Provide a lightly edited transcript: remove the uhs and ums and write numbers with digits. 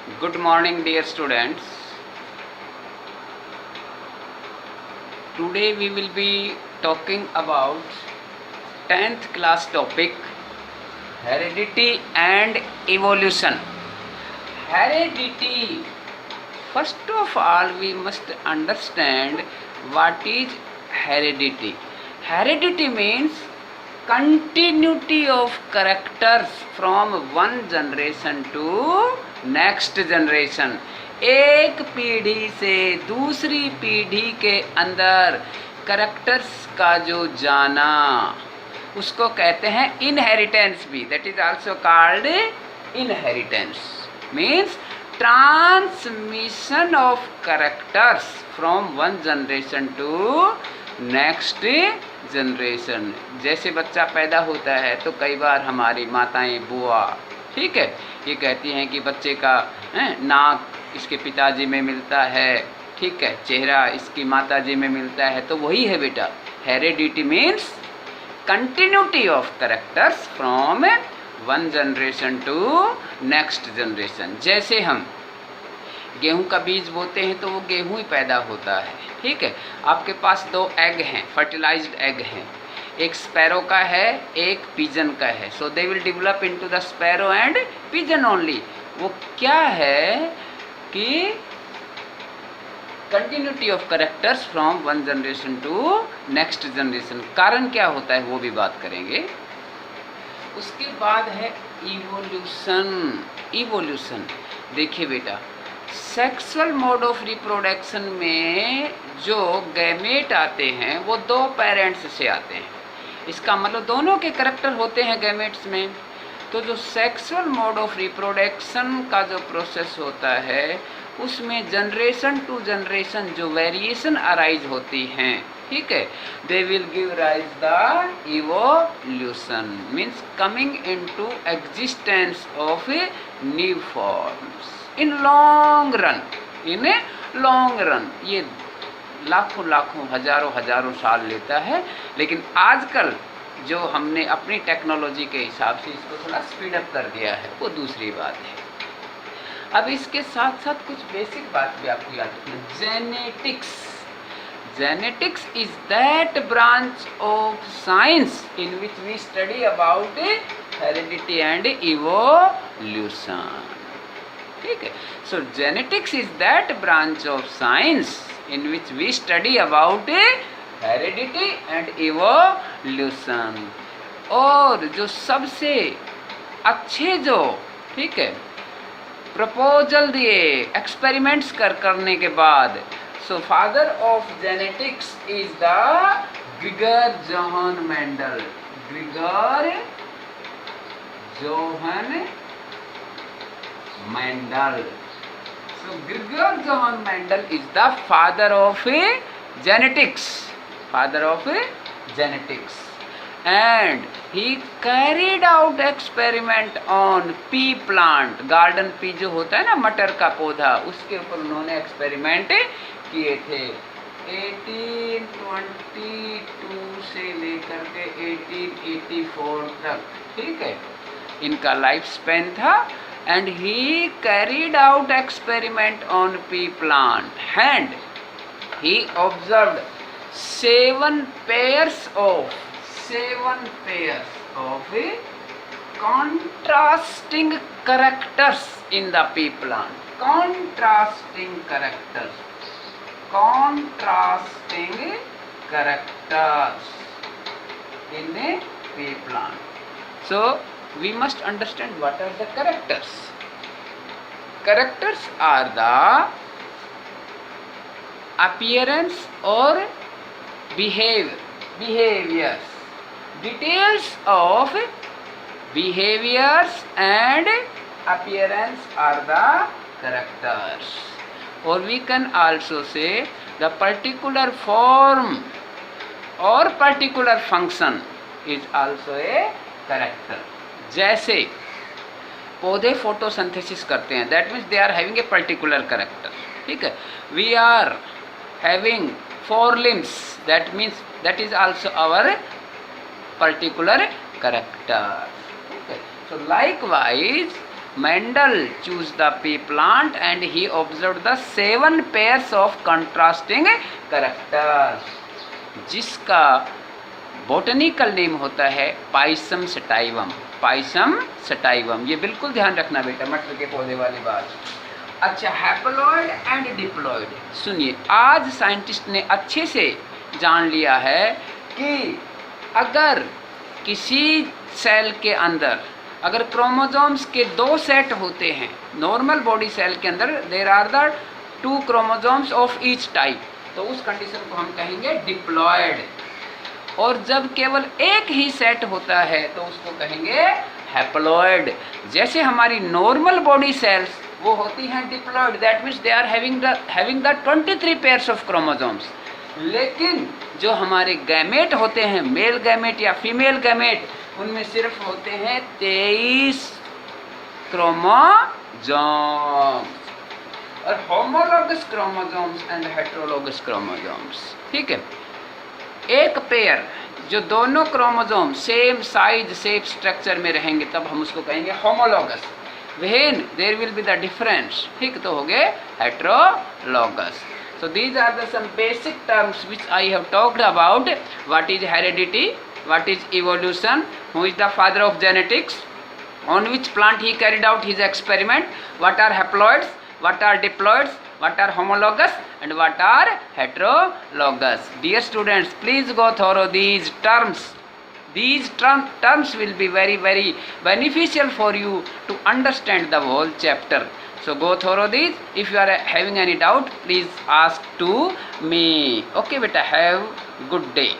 Good morning, dear students. Today we will be talking about 10th class topic heredity and evolution. Heredity. First of all, we must understand what is heredity. Heredity means continuity of characters from one generation to next generation. एक पीढ़ी से दूसरी पीढ़ी के अंदर characters का जो जाना उसको कहते हैं इनहेरिटेंस भी. That is also called inheritance. Means transmission of characters from one generation to next generation. जैसे बच्चा पैदा होता है तो कई बार हमारी माताएं बुआ ठीक है ये कहती हैं कि बच्चे का नाक इसके पिताजी में मिलता है, ठीक है, चेहरा इसकी माताजी में मिलता है. तो वही है बेटा heredity. Means continuity of characters from one generation to next generation. जैसे हम गेहूं का बीज बोते हैं तो वो गेहूं ही पैदा होता है. ठीक है, आपके पास दो एग हैं, फर्टिलाइज्ड एग हैं, एक स्पैरो का है एक पिजन का है. So they will develop into the sparrow and pigeon only. वो क्या है कि continuity of characters from one generation to next generation. कारण क्या होता है वो भी बात करेंगे. उसके बाद है इवोल्यूशन. इवोल्यूशन देखिए बेटा, सेक्सुअल मोड ऑफ रिप्रोडक्शन में जो गैमेट आते हैं वो दो पेरेंट्स से आते हैं. इसका मतलब दोनों के करेक्टर होते हैं गैमेट्स में. तो जो सेक्सुअल मोड ऑफ रिप्रोडक्शन का जो प्रोसेस होता है उसमें जनरेशन टू जनरेशन जो वेरिएशन अराइज होती हैं, ठीक है, they will give rise the evolution. Means coming into existence of new forms in long run. In long run ये लाखों लाखों हजारों साल लेता है. लेकिन आजकल जो हमने अपनी टेक्नोलॉजी के हिसाब से इसको थोड़ा स्पीड अप कर दिया है वो दूसरी बात है. अब इसके साथ साथ कुछ बेसिक बात भी आपको याद रखना. Genetics. Genetics is that branch of science in which we study about heredity and evolution. ठीक है, so genetics is that branch of science in which we study about heredity and evolution. और जो सबसे अच्छे जो ठीक है प्रपोजल दिए एक्सपेरिमेंट्स करने के बाद, so father of genetics is the Gregor Johann Mendel. Gregor Johann Mendel. So Gregor Johann Mendel is the father of genetics. Father of genetics. And he carried out experiment on pea plant. Garden pea जो होता है ना मटर का पौधा, उसके ऊपर उन्होंने एक्सपेरिमेंट किए थे 1822 से लेकर के 1884 तक. ठीक है, इनका लाइफ स्पेन था. And he carried out experiment on pea plant and he observed seven pairs of contrasting characters in the pea plant. Contrasting characters in the pea plant. So we must understand what are the characters. Characters are the appearance or behaviors. Details of behaviors and appearance are the characters. Or we can also say the particular form or particular function is also a character. जैसे पौधे photosynthesis करते हैं, that means they are having a particular character. ठीक है, we are having 4 limbs, that means that is also our particular character. ठीक है, so likewise Mendel chose the pea plant and he observed the 7 pairs of contrasting characters, जिसका botanical name होता है Pisum sativum. Pisum sativum, ये बिल्कुल ध्यान रखना बेटा, मटर के पौधे वाली बात। अच्छा, हैप्लॉइड एंड डिप्लॉइड, सुनिए, आज साइंटिस्ट ने अच्छे से जान लिया है कि अगर किसी सेल के अंदर अगर क्रोमोसोम्स के 2 सेट होते हैं, नॉर्मल बॉडी सेल के अंदर there are the 2 chromosomes of each type, तो उस कंडीशन को हम कहेंगे डिप्लॉयड। और जब केवल एक ही सेट होता है तो उसको कहेंगे हैप्लॉयड। जैसे हमारी नॉर्मल बॉडी सेल्स वो होती हैं diploid, that means they are having the 23 pairs of chromosomes. लेकिन जो हमारे गैमेट होते हैं, मेल गैमेट या फीमेल गैमेट, उनमें सिर्फ होते हैं 23 क्रोमोसोम्स। और homologous chromosomes and heterologous chromosomes, ठीक है। एक पेयर जो दोनों chromosome same size same structure में रहेंगे तब हम उसको कहेंगे homologous. When there will be the difference, ठीक, तो हो गए heterologous. So these are the some basic terms which I have talked about. What is heredity? What is evolution? Who is the father of genetics? On which plant he carried out his experiment? What are haploids? What are diploids? What are homologous? And what are heterologous? Dear students, please go through these terms. These terms will be very, very beneficial for you to understand the whole chapter. So go through these. If you are having any doubt, please ask to me. Okay beta, have good day.